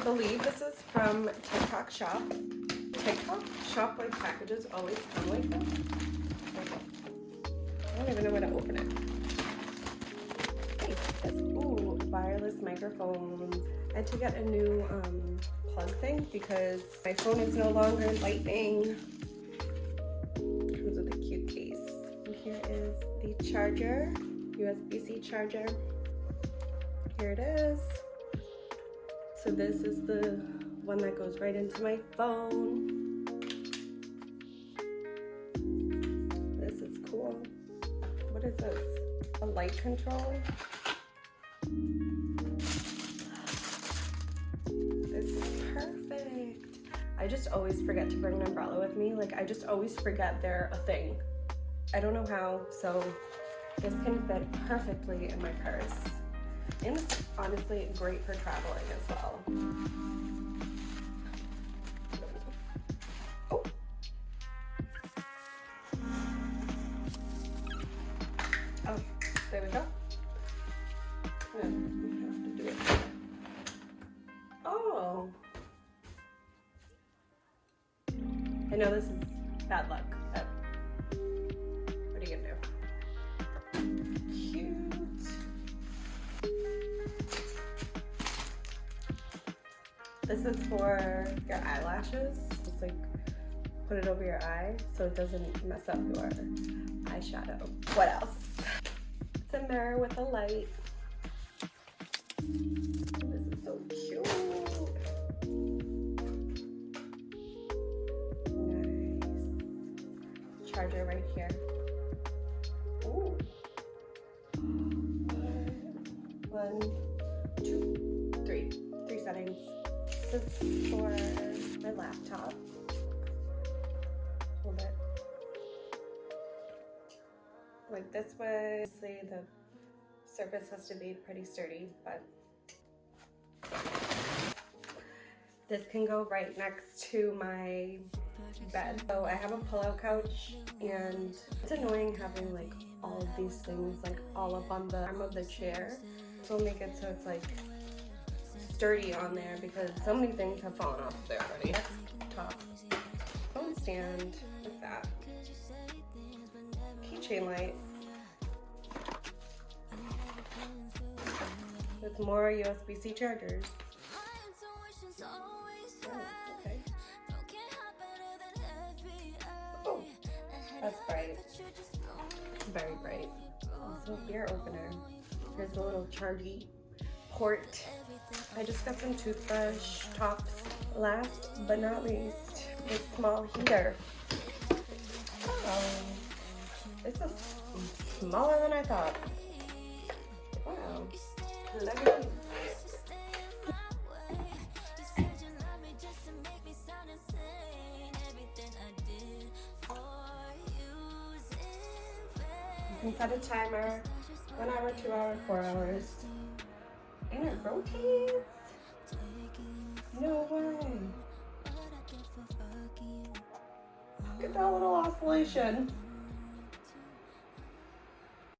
believe this is from TikTok Shop. TikTok Shop like packages always come like this. I don't even know where to open it. Hey, ooh, wireless microphones. I had to get a new plug thing because my phone is no longer lightning. Comes with a cute case. And here is the charger, USB-C charger. Here it is. So this is the one that goes right into my phone. This is cool. What is this? A light control? This is perfect. I just always forget to bring an umbrella with me. Like, I just always forget they're a thing. I don't know how, so this can fit perfectly in my purse. And it's honestly great for traveling as well. Oh. Oh, there we go. We have to do it. Oh. I know this is bad luck, but what are you gonna do? This is for your eyelashes. Just like put it over your eye so it doesn't mess up your eyeshadow. What else? It's a mirror with a light. This is so cute. Nice. Charger right here. Ooh. 1, 2, 3. 3 settings. This is for my laptop. Hold it. Like this way, obviously the surface has to be pretty sturdy, but this can go right next to my bed. So I have a pull-out couch, and it's annoying having like all of these things like all up on the arm of the chair. So I'll make it so it's like sturdy on there because so many things have fallen off there already. Top phone stand like that. Keychain light with more USB-C chargers. Oh, okay. Oh, that's bright. It's very bright. Also, beer opener. Here's a little chargy port. I just got some toothbrush tops. Last but not least, this small heater. Oh, this is smaller than I thought. Wow. Look at these. You can set a timer, 1 hour, 2 hour, 4 hours. And it rotates? No way. Look at that little oscillation.